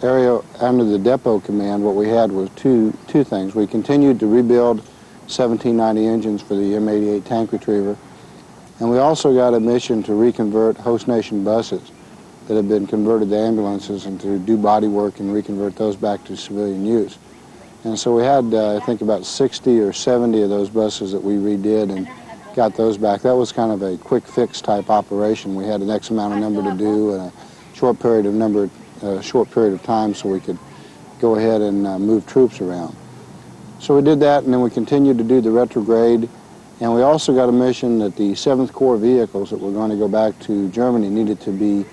area under the depot command, what we had was two things. We continued to rebuild 1790 engines for the M88 tank retriever, and we also got a mission to reconvert host nation buses that had been converted to ambulances and to do body work and reconvert those back to civilian use. And so we had, I think, about 60 or 70 of those buses that we redid and got those back. That was kind of a quick fix type operation. We had an X amount of number to do in a short period of time so we could go ahead and move troops around. So we did that, and then we continued to do the retrograde, and we also got a mission that the 7th Corps vehicles that were going to go back to Germany needed to be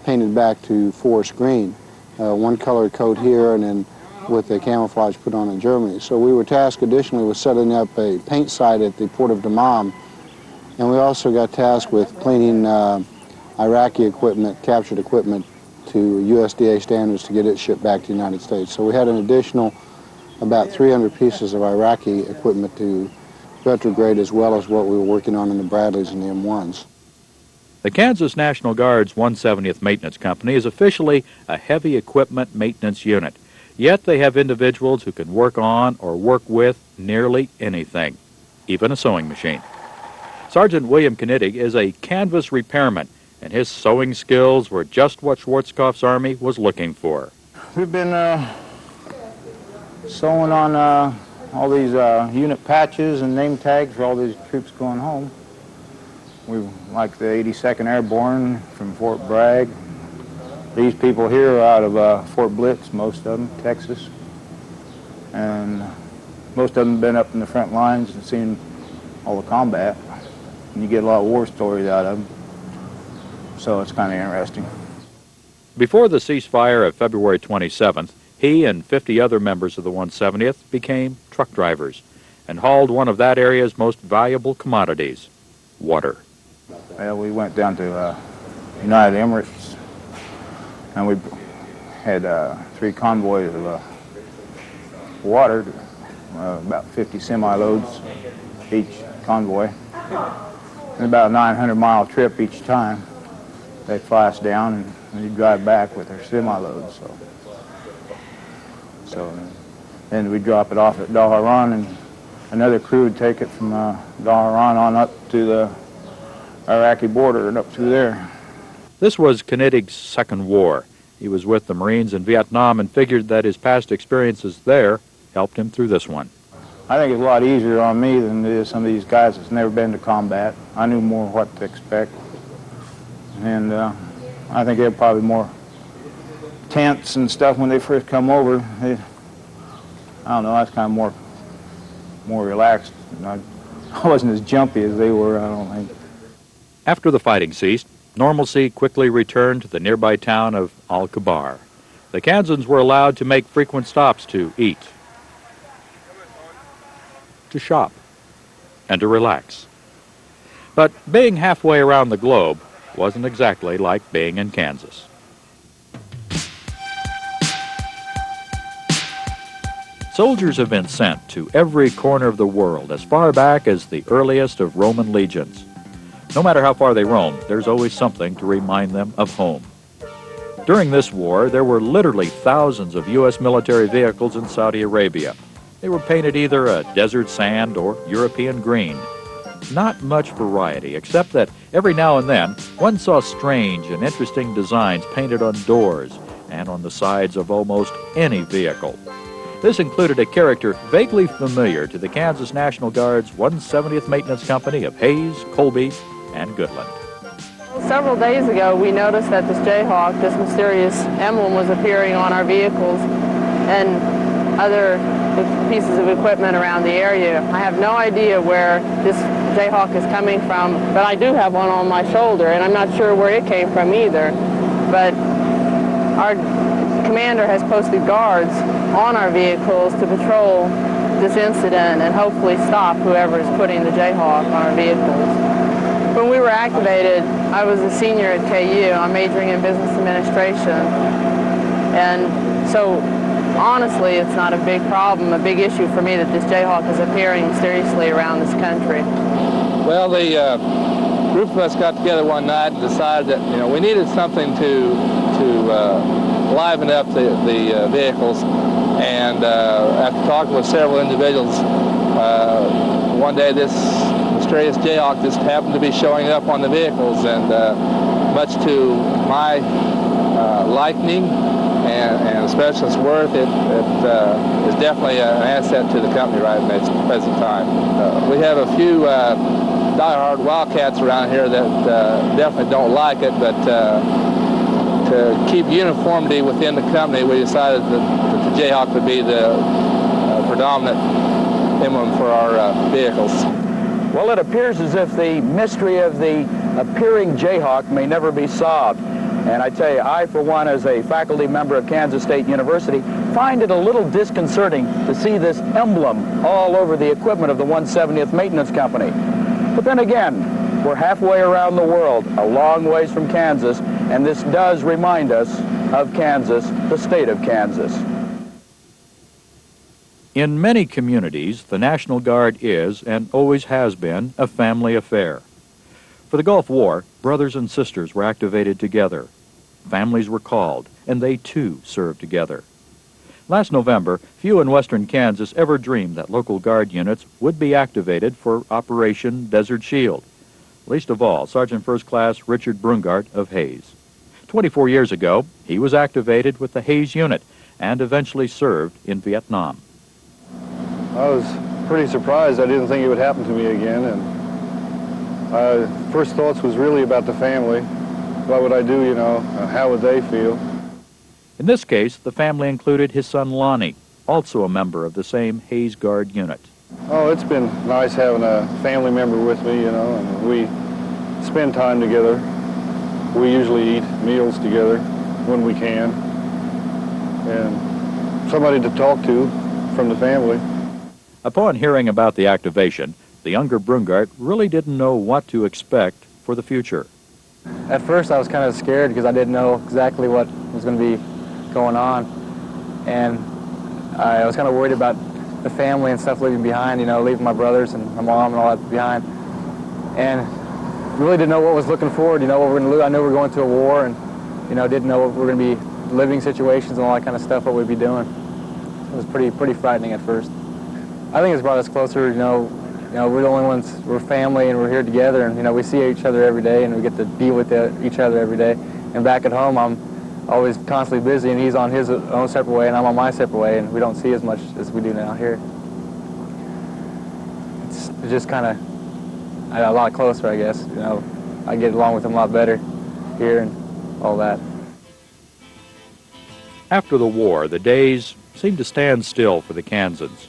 painted back to forest green, one colored coat here and then with the camouflage put on in Germany. So we were tasked additionally with setting up a paint site at the port of Dammam, and we also got tasked with cleaning Iraqi equipment, captured equipment, to USDA standards to get it shipped back to the United States. So we had an additional about 300 pieces of Iraqi equipment to retrograde, as well as what we were working on in the Bradleys and the M1s. The Kansas National Guard's 170th Maintenance Company is officially a heavy equipment maintenance unit, yet they have individuals who can work on or work with nearly anything, even a sewing machine. Sergeant William Knittig is a canvas repairman, and his sewing skills were just what Schwarzkopf's Army was looking for. We've been sewing on all these unit patches and name tags for all these troops going home. We like the 82nd Airborne from Fort Bragg. These people here are out of Fort Blitz, most of them, Texas. And most of them have been up in the front lines and seen all the combat. And you get a lot of war stories out of them. So it's kind of interesting. Before the ceasefire of February 27th, he and 50 other members of the 170th became truck drivers and hauled one of that area's most valuable commodities, water. Well, we went down to United Emirates, and we had 3 convoys of water, about 50 semi-loads each convoy, and about a 900-mile trip each time. They fly us down, and you drive back with their semi-loads. So then we drop it off at Dhahran, and another crew would take it from Dhahran on up to the Iraqi border and up through there. This was Knittig's second war. He was with the Marines in Vietnam and figured that his past experiences there helped him through this one. I think it's a lot easier on me than it is some of these guys that's never been to combat. I knew more what to expect. And I think they're probably more tense and stuff when they first come over. I don't know, I was kind of more relaxed. I wasn't as jumpy as they were, I don't think. After the fighting ceased, normalcy quickly returned to the nearby town of Al-Kabar. The Kansans were allowed to make frequent stops to eat, to shop, and to relax. But being halfway around the globe wasn't exactly like being in Kansas. Soldiers have been sent to every corner of the world as far back as the earliest of Roman legions. No matter how far they roam, there's always something to remind them of home. During this war, there were literally thousands of U.S. military vehicles in Saudi Arabia. They were painted either a desert sand or European green. Not much variety, except that every now and then one saw strange and interesting designs painted on doors and on the sides of almost any vehicle. This included a character vaguely familiar to the Kansas National Guard's 170th Maintenance Company of Hayes, Colby, and Goodland. Several days ago, we noticed that this Jayhawk, this mysterious emblem, was appearing on our vehicles and other pieces of equipment around the area. I have no idea where this Jayhawk is coming from, but I do have one on my shoulder, and I'm not sure where it came from either. But our commander has posted guards on our vehicles to patrol this incident and hopefully stop whoever is putting the Jayhawk on our vehicles. When we were activated, I was a senior at KU. I'm majoring in business administration. And so, honestly, it's not a big problem, a big issue for me that this Jayhawk is appearing mysteriously around this country. Well, the group of us got together one night and decided that, we needed something to liven up the vehicles. And after talking with several individuals, one day this mysterious Jayhawk just happened to be showing up on the vehicles, and much to my liking and especially its worth, it is definitely an asset to the company right at this present time. We have a few die-hard wildcats around here that definitely don't like it, but to keep uniformity within the company, we decided that the Jayhawk would be the predominant emblem for our vehicles. Well, it appears as if the mystery of the appearing Jayhawk may never be solved. And I tell you, I, for one, as a faculty member of Kansas State University, find it a little disconcerting to see this emblem all over the equipment of the 170th Maintenance Company. But then again, we're halfway around the world, a long ways from Kansas, and this does remind us of Kansas, the state of Kansas. In many communities, the National Guard is, and always has been, a family affair. For the Gulf War, brothers and sisters were activated together. Families were called, and they too served together. Last November, few in western Kansas ever dreamed that local Guard units would be activated for Operation Desert Shield. Least of all, Sergeant First Class Richard Brungart of Hays. 24 years ago, he was activated with the Hays Unit and eventually served in Vietnam. I was pretty surprised. I didn't think it would happen to me again, and first thoughts was really about the family. What would I do, you know? How would they feel? In this case, the family included his son Lonnie, also a member of the same Hays Guard unit. Oh, it's been nice having a family member with me, you know, and we spend time together. We usually eat meals together when we can, and somebody to talk to from the family. Upon hearing about the activation, the younger Brungart really didn't know what to expect for the future. At first I was kind of scared because I didn't know exactly what was going to be going on, and I was kind of worried about the family and stuff leaving behind, you know, leaving my brothers and my mom and all that behind, and really didn't know what was looking forward, you know, what we're going to do. I knew we were going to a war, and, you know, didn't know what we were going to be living situations and all that kind of stuff, what we'd be doing. It was pretty frightening at first. I think it's brought us closer, you know, we're the only ones, we're family and we're here together, and, you know, we see each other every day and we get to be with each other every day. And back at home, I'm always constantly busy, and he's on his own separate way and I'm on my separate way, and we don't see as much as we do now here. It's just kind of a lot closer, I guess. You know, I get along with him a lot better here and all that. After the war, the days seemed to stand still for the Kansans.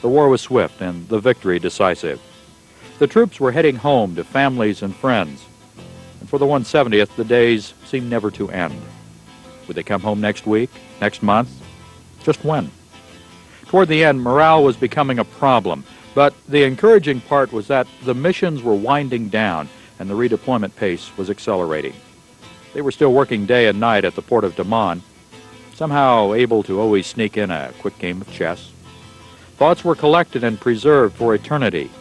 The war was swift and the victory decisive. The troops were heading home to families and friends. And for the 170th, the days seemed never to end. Would they come home next week, next month? Just when? Toward the end, morale was becoming a problem, but the encouraging part was that the missions were winding down and the redeployment pace was accelerating. They were still working day and night at the port of Daman, somehow able to always sneak in a quick game of chess. Thoughts were collected and preserved for eternity.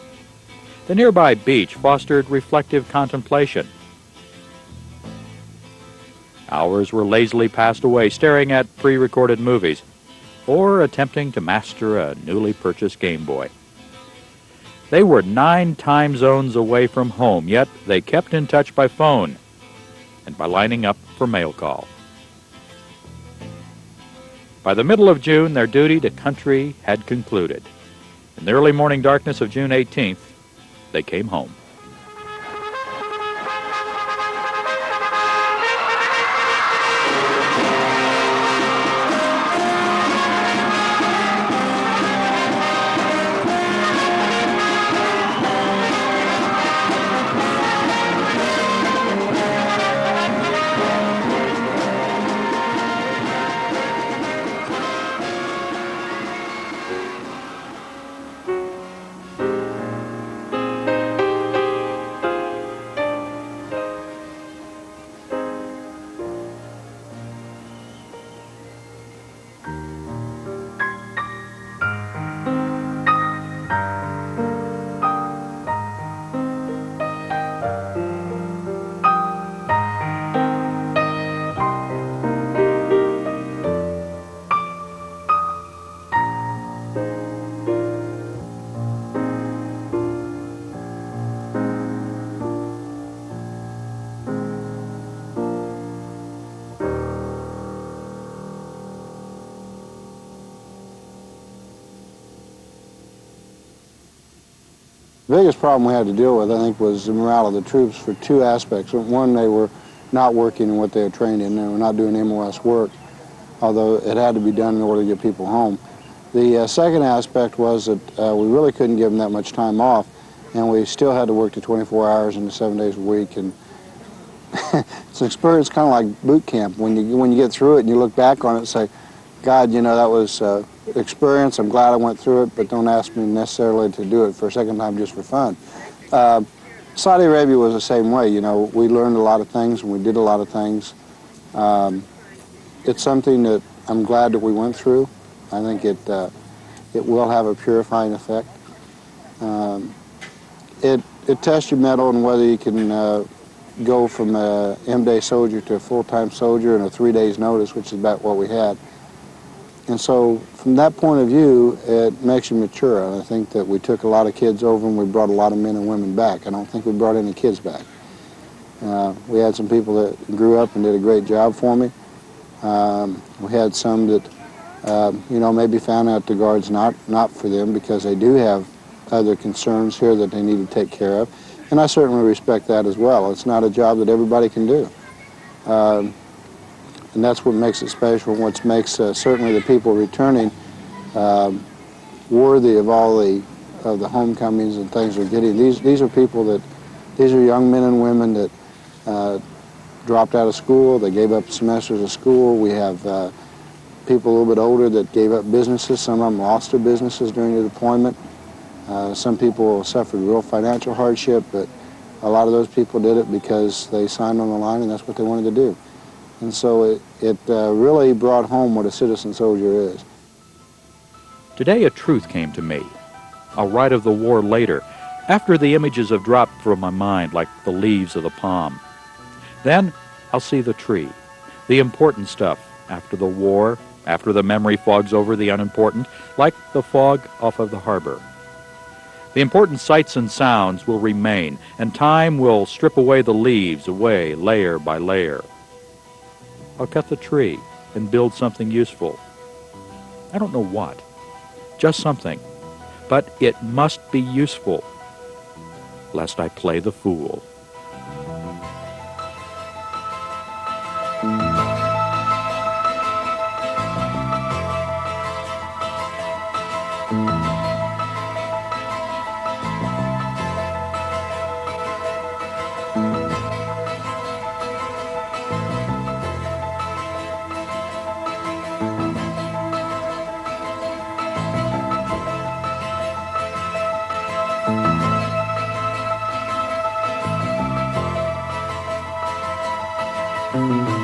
The nearby beach fostered reflective contemplation. Hours were lazily passed away staring at pre-recorded movies or attempting to master a newly purchased Game Boy. They were 9 time zones away from home, yet they kept in touch by phone and by lining up for mail call. By the middle of June, their duty to country had concluded. In the early morning darkness of June 18th, they came home. The biggest problem we had to deal with, I think, was the morale of the troops for two aspects. One, they were not working in what they were trained in. They were not doing MOS work, although it had to be done in order to get people home. The second aspect was that we really couldn't give them that much time off, and we still had to work to 24 hours and 7 days a week. And it's an experience kind of like boot camp. When you get through it and you look back on it and say, God, you know, that was experience. I'm glad I went through it, but don't ask me necessarily to do it for a second time just for fun. Saudi Arabia was the same way. You know, we learned a lot of things and we did a lot of things. It's something that I'm glad that we went through. I think it will have a purifying effect. It tests your mettle and whether you can go from a M-Day soldier to a full-time soldier in a 3 days notice, which is about what we had. And so from that point of view, it makes you mature. And I think that we took a lot of kids over and we brought a lot of men and women back. I don't think we brought any kids back. We had some people that grew up and did a great job for me. We had some that, you know, maybe found out the Guard's not for them because they do have other concerns here that they need to take care of. And I certainly respect that as well. It's not a job that everybody can do. And that's what makes it special, what makes certainly the people returning worthy of all the homecomings and things they're getting. These are people that, these are young men and women that dropped out of school, they gave up semesters of school. We have people a little bit older that gave up businesses. Some of them lost their businesses during the deployment. Some people suffered real financial hardship, but a lot of those people did it because they signed on the line and that's what they wanted to do. And so it really brought home what a citizen soldier is. Today a truth came to me. I'll write of the war later, after the images have dropped from my mind like the leaves of the palm. Then I'll see the tree, the important stuff after the war, after the memory fogs over the unimportant, like the fog off of the harbor. The important sights and sounds will remain, and time will strip away the leaves, away layer by layer. I'll cut the tree and build something useful. I don't know what, just something, but it must be useful, lest I play the fool. Mm-hmm.